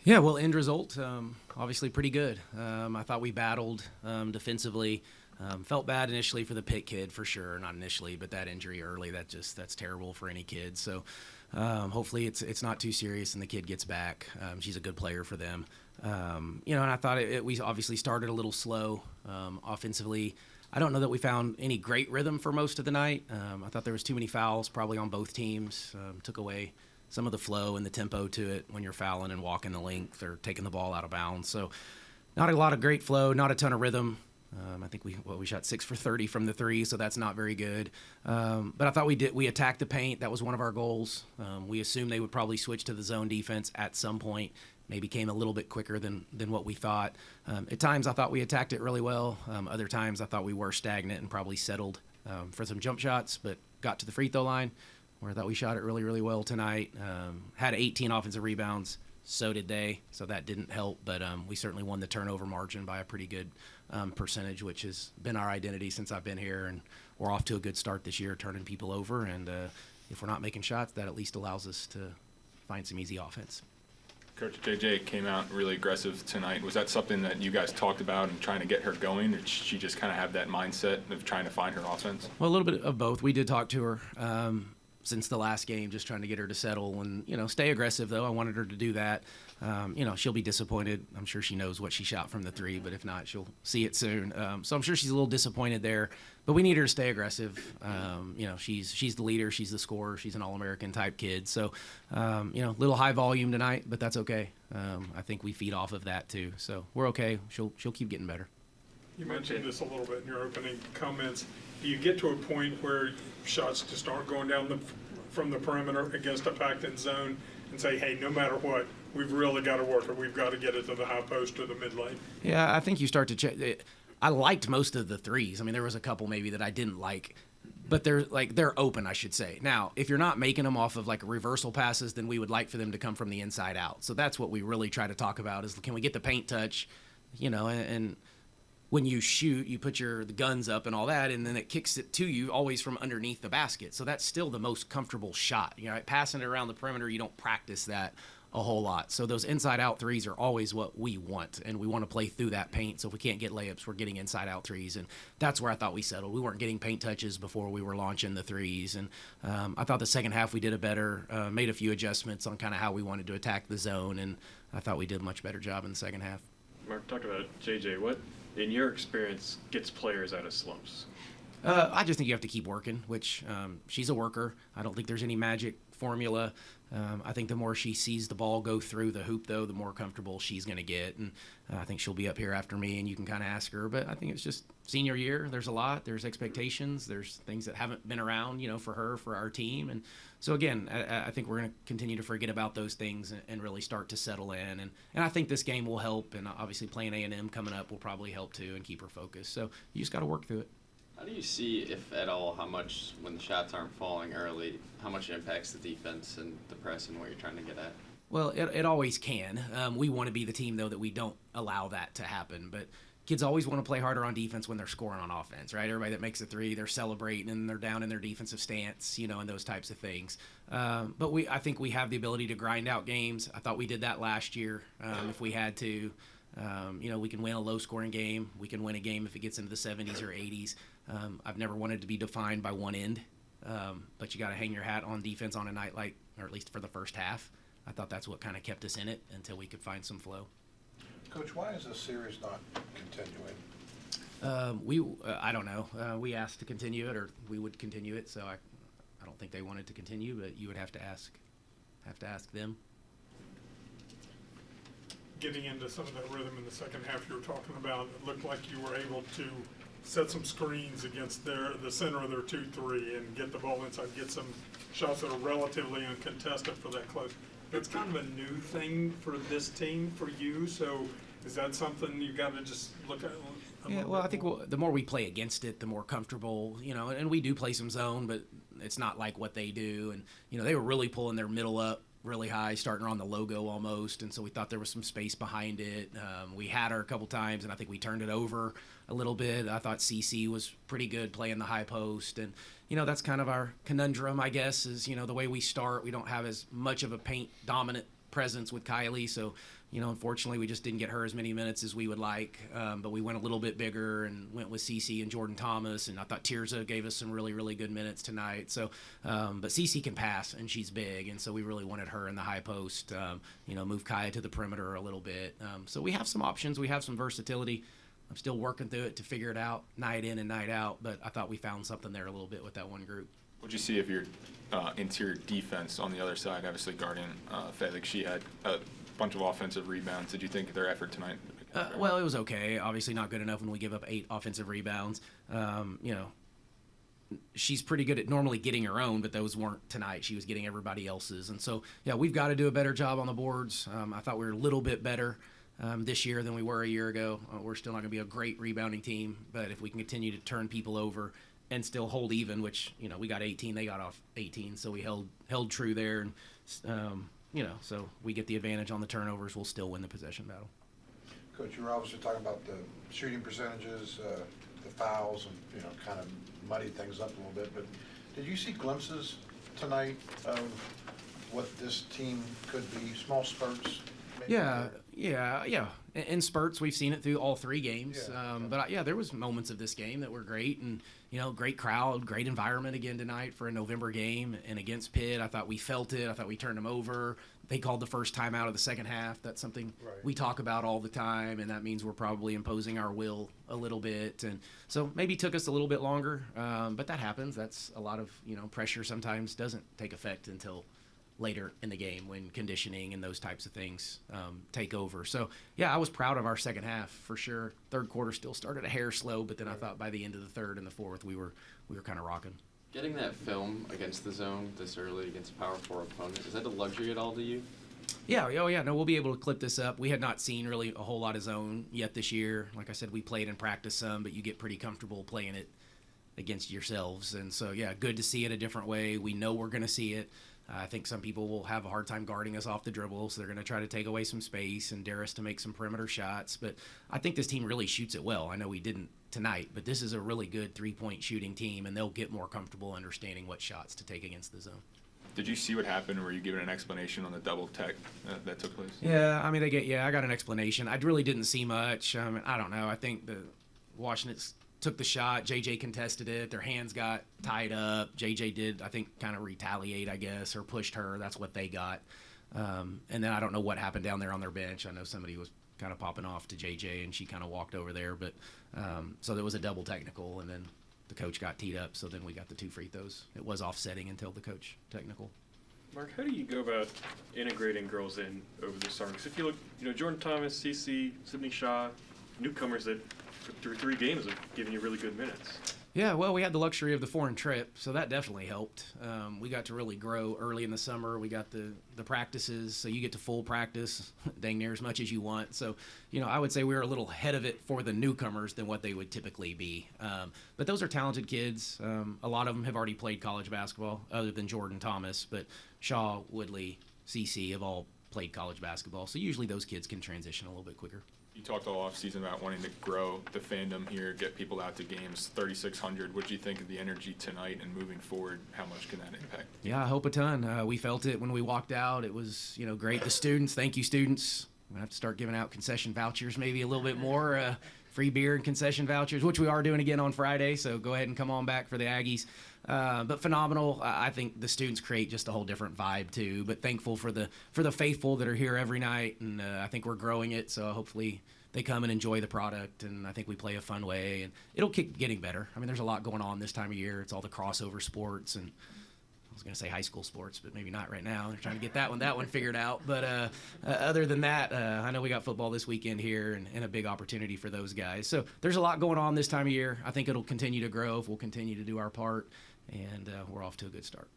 Yeah, well, end result, obviously pretty good. I thought we battled defensively. Felt bad initially for the Pitt kid for sure, not initially, but that injury early, that's terrible for any kid. So hopefully it's not too serious and the kid gets back. She's a good player for them. And I thought we obviously started a little slow offensively. I don't know that we found any great rhythm for most of the night. I thought there was too many fouls probably on both teams. Took away some of the flow and the tempo to it when you're fouling and walking the length or taking the ball out of bounds. So not a lot of great flow, not a ton of rhythm. I think we shot 6 for 30 from the three, so that's not very good. But I thought we attacked the paint. That was one of our goals. We assumed they would probably switch to the zone defense at some point. Maybe came a little bit quicker than what we thought. At times I thought we attacked it really well. Other times I thought we were stagnant and probably settled for some jump shots, but got to the free throw line where I thought we shot it really, really well tonight. Had 18 offensive rebounds. So did they, so that didn't help. But we certainly won the turnover margin by a pretty good percentage, which has been our identity since I've been here. And we're off to a good start this year, turning people over. And if we're not making shots, that at least allows us to find some easy offense. Coach JJ came out really aggressive tonight. Was that something that you guys talked about and trying to get her going, or did she just kind of have that mindset of trying to find her offense? Well, a little bit of both. We did talk to her since the last game, just trying to get her to settle and, stay aggressive, though. I wanted her to do that. She'll be disappointed. I'm sure she knows what she shot from the three, but if not, she'll see it soon. So I'm sure she's a little disappointed there, but we need her to stay aggressive. She's the leader. She's the scorer. She's an All-American type kid. So, little high volume tonight, but that's okay. I think we feed off of that too. So we're okay. She'll keep getting better. You mentioned this a little bit in your opening comments. Do you get to a point where shots just aren't going down from the perimeter against a packed-in zone and say, hey, no matter what, we've really got to work it. We've got to get it to the high post or the mid lane? Yeah, I think you start to check. I liked most of the threes. I mean, there was a couple maybe that I didn't like, but they're open, I should say. Now, if you're not making them off of like reversal passes, then we would like for them to come from the inside out. So that's what we really try to talk about is, can we get the paint touch, and when you shoot, you put the guns up and all that, and then it kicks it to you always from underneath the basket. So that's still the most comfortable shot. Passing it around the perimeter, you don't practice that a whole lot. So those inside-out threes are always what we want, and we want to play through that paint. So if we can't get layups, we're getting inside-out threes, and that's where I thought we settled. We weren't getting paint touches before we were launching the threes, and I thought the second half we did made a few adjustments on kind of how we wanted to attack the zone, and I thought we did a much better job in the second half. Mark, talk about JJ. What, in your experience, gets players out of slumps? I just think you have to keep working, which she's a worker. I don't think there's any magic formula. I think the more she sees the ball go through the hoop, though, the more comfortable she's going to get. And I think she'll be up here after me, and you can kind of ask her. But I think it's just senior year. There's a lot. There's expectations. There's things that haven't been around, for her, for our team. And so, again, I think we're going to continue to forget about those things and really start to settle in. And I think this game will help. And obviously playing A&M coming up will probably help, too, and keep her focused. So you just got to work through it. How do you see, if at all, how much, when the shots aren't falling early, how much it impacts the defense and the press and what you're trying to get at? Well, it always can. We want to be the team, though, that we don't allow that to happen. But kids always want to play harder on defense when they're scoring on offense, right? Everybody that makes a three, they're celebrating and they're down in their defensive stance, and those types of things. But I think we have the ability to grind out games. I thought we did that last year if we had to. We can win a low-scoring game. We can win a game if it gets into the 70s or 80s. I've never wanted to be defined by one end, but you got to hang your hat on defense on a night like, or at least for the first half. I thought that's what kind of kept us in it until we could find some flow. Coach, why is this series not continuing? I don't know. We asked to continue it, or we would continue it, so I don't think they wanted to continue, but you would have to ask them. Getting into some of that rhythm in the second half you were talking about, it looked like you were able to set some screens against the center of their 2-3 and get the ball inside, get some shots that are relatively uncontested for that close. It's kind of a new thing for this team, for you, so is that something you got to just look at? Yeah, well, I think the more we play against it, the more comfortable, and we do play some zone, but it's not like what they do. And, they were really pulling their middle up really high, starting around the logo almost, and so we thought there was some space behind it. We had her a couple times, and I think we turned it over a little bit. I thought CC was pretty good playing the high post, and that's kind of our conundrum, I guess, is the way we start. We don't have as much of a paint dominant presence with Kylie, so unfortunately, we just didn't get her as many minutes as we would like. But we went a little bit bigger and went with Cece and Jordan Thomas. And I thought Tirza gave us some really, really good minutes tonight. So, but Cece can pass, and she's big. And so we really wanted her in the high post, move Kaya to the perimeter a little bit. So we have some options. We have some versatility. I'm still working through it to figure it out night in and night out. But I thought we found something there a little bit with that one group. What'd you see of your interior defense on the other side? Obviously, guarding Felix, she had a bunch of offensive rebounds. Did you think their effort tonight? Well, it was okay. Obviously not good enough when we give up 8 offensive rebounds. She's pretty good at normally getting her own, but those weren't tonight. She was getting everybody else's. And so, yeah, we've got to do a better job on the boards. I thought we were a little bit better this year than we were a year ago. We're still not going to be a great rebounding team, but if we can continue to turn people over and still hold even, which, we got 18, they got off 18, so we held true there. And, so we get the advantage on the turnovers, we'll still win the possession battle. Coach, you were obviously talking about the shooting percentages, the fouls, and, kind of muddied things up a little bit, but did you see glimpses tonight of what this team could be, small spurts? Maybe? Yeah. In spurts, we've seen it through all 3 games. Yeah. But there was moments of this game that were great, and great crowd, great environment again tonight for a November game. And against Pitt, I thought we felt it. I thought we turned them over. They called the first time out of the second half. That's something we talk about all the time, and that means we're probably imposing our will a little bit. And so maybe took us a little bit longer, but that happens. That's a lot of pressure sometimes doesn't take effect until later in the game when conditioning and those types of things take over. So, I was proud of our second half for sure. Third quarter still started a hair slow, but then I thought by the end of the third and the fourth, we were kind of rocking. Getting that film against the zone this early against a Power 4 opponent, is that a luxury at all to you? Yeah. No, we'll be able to clip this up. We had not seen really a whole lot of zone yet this year. Like I said, we played and practiced some, but you get pretty comfortable playing it against yourselves. And so, good to see it a different way. We know we're going to see it. I think some people will have a hard time guarding us off the dribble, so they're going to try to take away some space and dare us to make some perimeter shots. But I think this team really shoots it well. I know we didn't tonight, but this is a really good three-point shooting team, and they'll get more comfortable understanding what shots to take against the zone. Did you see what happened? Were you given an explanation on the double tech that took place? Yeah, I got an explanation. I really didn't see much. I don't know. I think the Washington took the shot. JJ contested it. Their hands got tied up. JJ did, I think, kind of retaliate, I guess, or pushed her. That's what they got. And then I don't know what happened down there on their bench. I know somebody was kind of popping off to JJ, and she kind of walked over there. But so there was a double technical, and then the coach got teed up, so then we got the 2 free throws. It was offsetting until the coach technical. Mark, how do you go about integrating girls in over the summer? Because if you look, Jordan Thomas, CeCe, Sydney Shaw, newcomers that through 3 games have given you really good minutes. Yeah, well, we had the luxury of the foreign trip, so that definitely helped. We got to really grow early in the summer. We got the practices, so you get to full practice dang near as much as you want. So, I would say we were a little ahead of it for the newcomers than what they would typically be. But those are talented kids. A lot of them have already played college basketball, other than Jordan Thomas. But Shaw, Woodley, CeCe have all played college basketball, so usually those kids can transition a little bit quicker. You talked all offseason about wanting to grow the fandom here, get people out to games, 3,600. What do you think of the energy tonight and moving forward? How much can that impact? Yeah, I hope a ton. We felt it when we walked out. It was, great. The students, thank you, students. We'll have to start giving out concession vouchers maybe a little bit more, free beer and concession vouchers, which we are doing again on Friday, so go ahead and come on back for the Aggies. But phenomenal. I think the students create just a whole different vibe too, but thankful for the faithful that are here every night, and I think we're growing it, so hopefully they come and enjoy the product, and I think we play a fun way, and it'll keep getting better. There's a lot going on this time of year. It's all the crossover sports, and I was going to say high school sports, but maybe not right now. They're trying to get that one figured out. But other than that, I know we got football this weekend here and a big opportunity for those guys. So there's a lot going on this time of year. I think it'll continue to grow if we'll continue to do our part, and we're off to a good start.